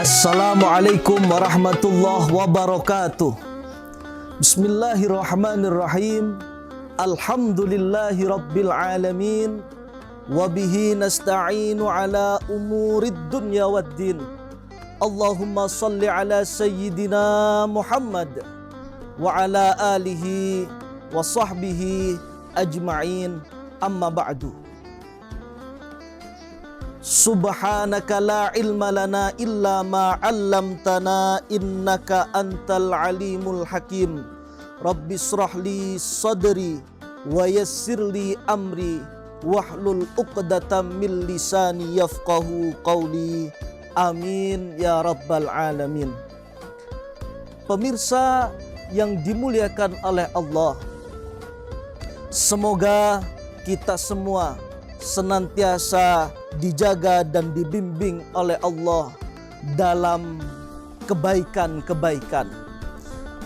Assalamualaikum warahmatullahi wabarakatuh. Bismillahirrahmanirrahim. Alhamdulillahi rabbil alamin. Wabihi nasta'inu ala umurid dunya waddin. Allahumma salli ala sayyidina Muhammad wa ala alihi wa sahbihi ajma'in. Amma ba'du. Subhanaka la ilma lana illa ma 'allamtana innaka antal alimul hakim. Rabbi shrah li sadri wa yassir li amri wahlul 'uqdatam min lisani yafqahu qawli. Amin ya rabbal alamin. Pemirsa yang dimuliakan oleh Allah, semoga kita semua senantiasa dijaga dan dibimbing oleh Allah dalam kebaikan-kebaikan.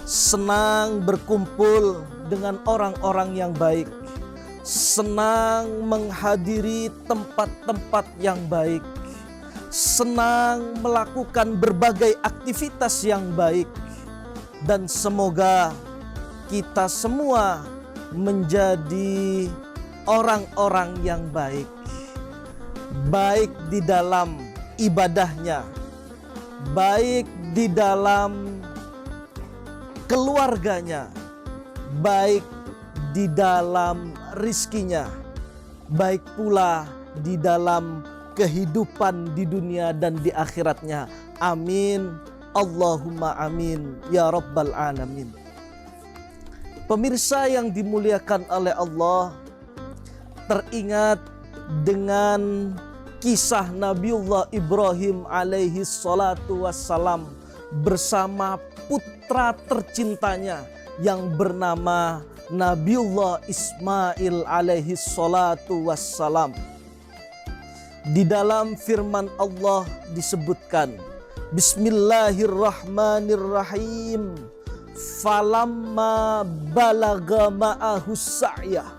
Senang berkumpul dengan orang-orang yang baik. Senang menghadiri tempat-tempat yang baik. Senang melakukan berbagai aktivitas yang baik. Dan semoga kita semua menjadi orang-orang yang baik. Baik di dalam ibadahnya, baik di dalam keluarganya, baik di dalam rizkinya, baik pula di dalam kehidupan di dunia dan di akhiratnya. Amin. Allahumma amin ya rabbal alamin. Pemirsa yang dimuliakan oleh Allah, teringat dengan kisah Nabiullah Ibrahim alaihi salatu wassalam bersama putra tercintanya yang bernama Nabiullah Ismail alaihi salatu wassalam. Di dalam firman Allah disebutkan, Bismillahirrahmanirrahim. Falamma balagha ma'ahu sa'yah.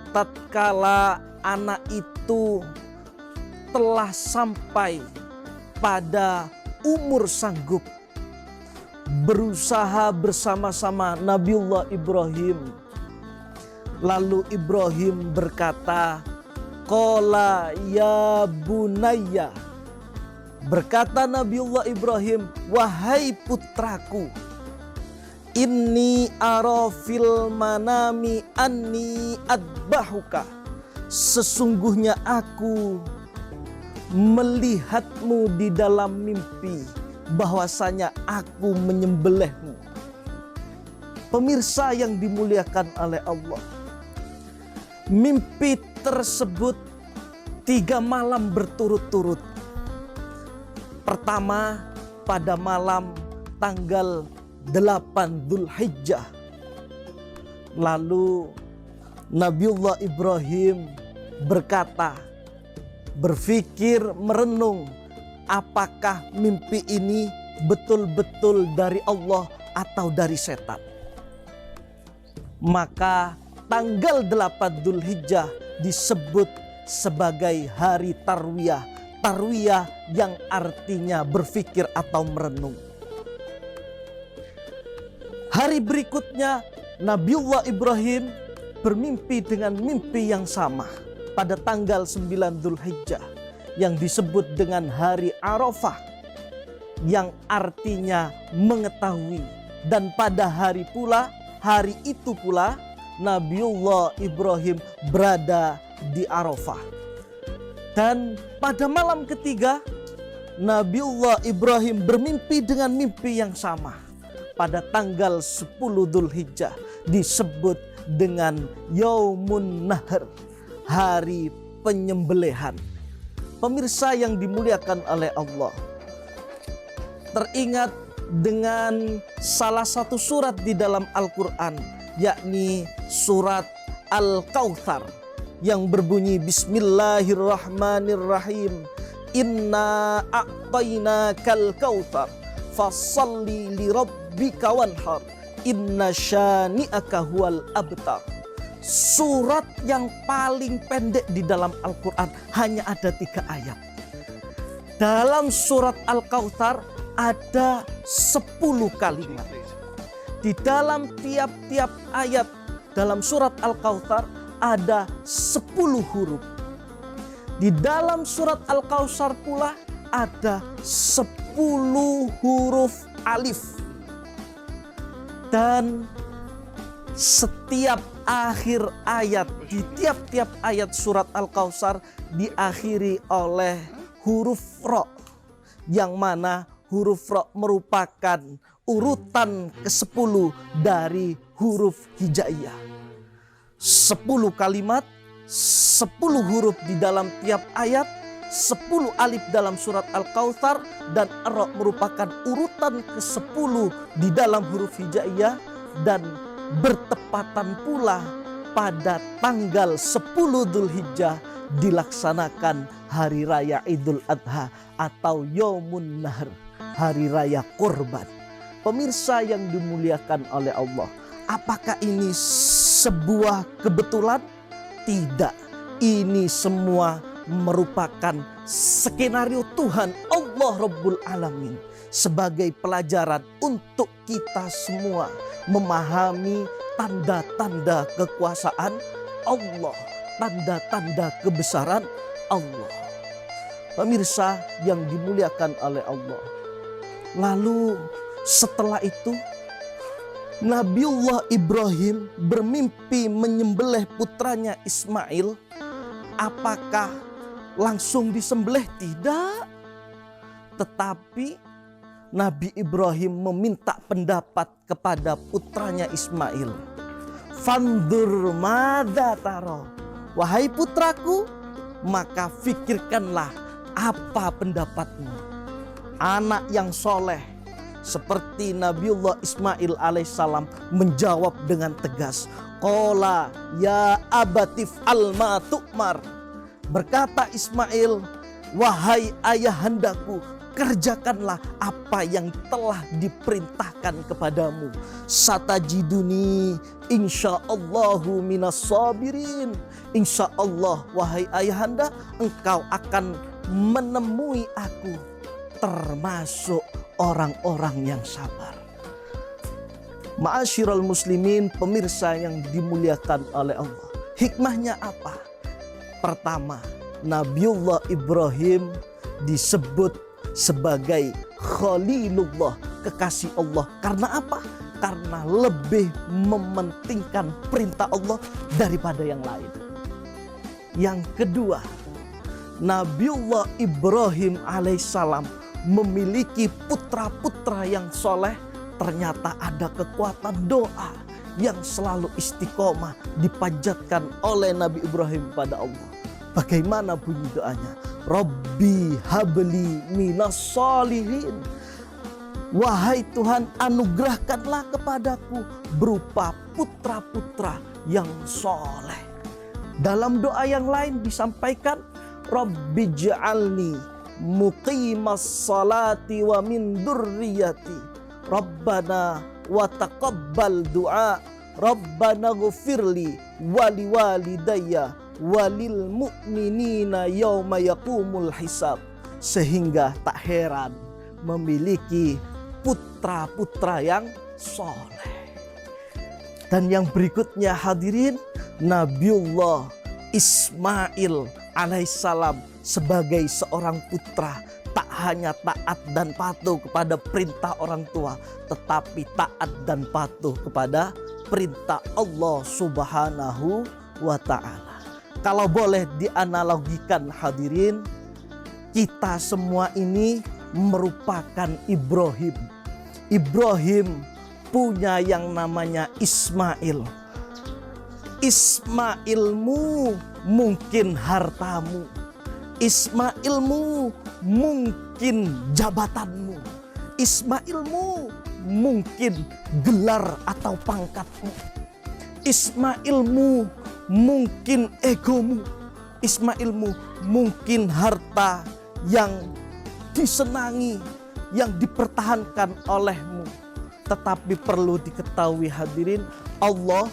Tatkala anak itu telah sampai pada umur sanggup berusaha bersama-sama Nabiullah Ibrahim. Lalu Ibrahim berkata, Qala ya bunayya. Berkata Nabiullah Ibrahim, wahai putraku, Inni ara fil manami anni adbahuka. Sesungguhnya aku melihatmu di dalam mimpi bahwasanya aku menyembelihmu. Pemirsa yang dimuliakan oleh Allah, mimpi tersebut 3 malam berturut-turut. Pertama pada malam tanggal 8 Dzulhijjah. Lalu Nabiullah Ibrahim berkata, berpikir, merenung, apakah mimpi ini betul-betul dari Allah atau dari setan. Maka tanggal 8 Dzulhijjah disebut sebagai hari tarwiyah. Tarwiyah yang artinya berpikir atau merenung. Hari berikutnya Nabiullah Ibrahim bermimpi dengan mimpi yang sama pada tanggal 9 Dzulhijjah yang disebut dengan hari Arafah, yang artinya mengetahui. Dan pada hari itu pula Nabiullah Ibrahim berada di Arafah. Dan pada malam ketiga Nabiullah Ibrahim bermimpi dengan mimpi yang sama pada tanggal 10 Dzulhijjah, disebut dengan Yaumun Nahr, hari penyembelihan. Pemirsa yang dimuliakan oleh Allah, teringat dengan salah satu surat di dalam Al-Quran, yakni surat Al-Kautsar, yang berbunyi Bismillahirrahmanirrahim. Inna a'tainakal kautsar fasalli li rabbika wanhar inna syani'aka huwal abtar. Surat yang paling pendek di dalam Al-Quran, hanya ada 3 ayat. Dalam surat Al-Kautsar ada 10 kalimat. Di dalam tiap-tiap ayat dalam surat Al-Kautsar ada 10 huruf. Di dalam surat Al-Kautsar pula ada 10 huruf alif. Dan setiap akhir ayat di tiap-tiap ayat surat Al-Kautsar diakhiri oleh huruf ro, yang mana huruf ro merupakan urutan ke-10 dari huruf hijaiyah. 10 kalimat, 10 huruf di dalam tiap ayat, 10 alif dalam surat Al-Kautsar, dan ro merupakan urutan ke-10 di dalam huruf hijaiyah, dan bertepatan pula pada tanggal 10 Dzulhijjah dilaksanakan hari raya Idul Adha atau Yaumun Nahr, hari raya kurban. Pemirsa yang dimuliakan oleh Allah, apakah ini sebuah kebetulan? Tidak, ini semua merupakan skenario Tuhan Allah Rabbul Alamin sebagai pelajaran untuk kita semua memahami tanda-tanda kekuasaan Allah, tanda-tanda kebesaran Allah. Pemirsa yang dimuliakan oleh Allah. Lalu setelah itu Nabiullah Ibrahim bermimpi menyembelih putranya Ismail. Apakah langsung disembelih? Tidak. Tetapi Nabi Ibrahim meminta pendapat kepada putranya Ismail. Fandur madza tara, wahai putraku, maka fikirkanlah apa pendapatmu. Anak yang soleh seperti Nabiullah Ismail alaihissalam menjawab dengan tegas. Qala ya abatif alma tu'mar. Berkata Ismail, wahai ayahandaku, kerjakanlah apa yang telah diperintahkan kepadamu. Satajiduni insyaallahu minas sabirin. Insyaallah wahai ayahanda, engkau akan menemui aku termasuk orang-orang yang sabar. Ma'asyiral muslimin, pemirsa yang dimuliakan oleh Allah. Hikmahnya apa? Pertama, Nabiullah Ibrahim disebut sebagai Khalilullah, kekasih Allah. Karena apa? Karena lebih mementingkan perintah Allah daripada yang lain. Yang kedua, Nabiullah Ibrahim alaihissalam memiliki putra-putra yang soleh. Ternyata ada kekuatan doa yang selalu istiqomah dipanjatkan oleh Nabi Ibrahim pada Allah. Bagaimana bunyi doanya? Rabbi habli minas sholihin. Wahai Tuhan, anugerahkanlah kepadaku berupa putra-putra yang soleh. Dalam doa yang lain disampaikan, Rabbi ja'alni muqimas salati wa min dzurriyyati. Rabbana wa taqabbal du'a. Rabbana ghfirli wali walidayya walil mu'minina yauma yaqumul hisab. Sehingga tak heran memiliki putra-putra yang soleh. Dan yang berikutnya hadirin, Nabiullah Ismail alaihissalam sebagai seorang putra tak hanya taat dan patuh kepada perintah orang tua, tetapi taat dan patuh kepada perintah Allah Subhanahu wa ta'ala. Kalau boleh dianalogikan hadirin, kita semua ini merupakan Ibrahim. Ibrahim punya yang namanya Ismail. Ismailmu mungkin hartamu. Ismailmu mungkin jabatanmu. Ismailmu mungkin gelar atau pangkatmu. Ismailmu mungkin egomu. Ismailmu mungkin harta yang disenangi, yang dipertahankan olehmu. Tetapi perlu diketahui hadirin, Allah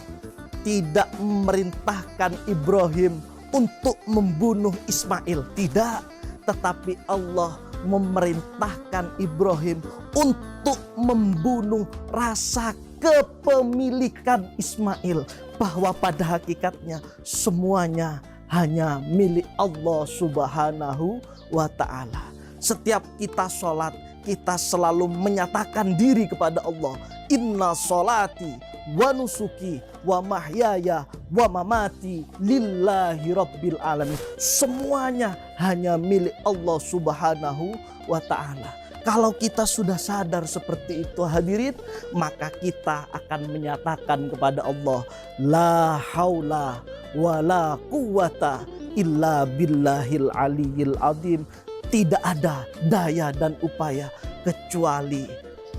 tidak memerintahkan Ibrahim untuk membunuh Ismail. Tidak. Tetapi Allah memerintahkan Ibrahim untuk membunuh rasa kepemilikan Ismail, bahwa pada hakikatnya semuanya hanya milik Allah Subhanahu wa ta'ala. Setiap kita sholat, kita selalu menyatakan diri kepada Allah, inna sholati wa nusuki wa mahyaya wa mamati lillahi rabbil alamin. Semuanya hanya milik Allah Subhanahu wa ta'ala. Kalau kita sudah sadar seperti itu hadirin, maka kita akan menyatakan kepada Allah, la haula wa la quwata illa billahil aliyil azim. Tidak ada daya dan upaya kecuali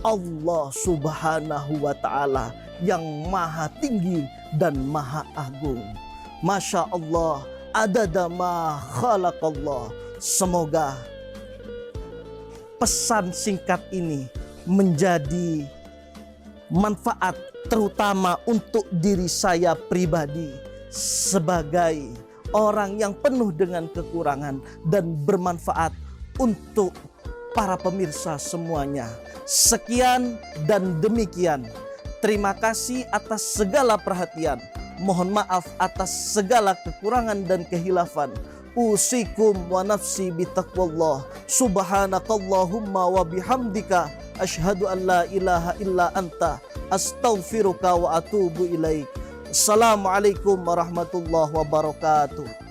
Allah Subhanahu wa ta'ala yang maha tinggi dan maha agung. Masya Allah, adada ma khalaqallah. Semoga pesan singkat ini menjadi manfaat terutama untuk diri saya pribadi sebagai orang yang penuh dengan kekurangan, dan bermanfaat untuk para pemirsa semuanya. Sekian dan demikian. Terima kasih atas segala perhatian. Mohon maaf atas segala kekurangan dan kehilafan. Usikum wa nafsi bitaqwallah. Subhanakallahumma wa bihamdika asyhadu an la ilaha illa anta astaghfiruka wa atubu ilaik. Assalamualaikum warahmatullahi wabarakatuh.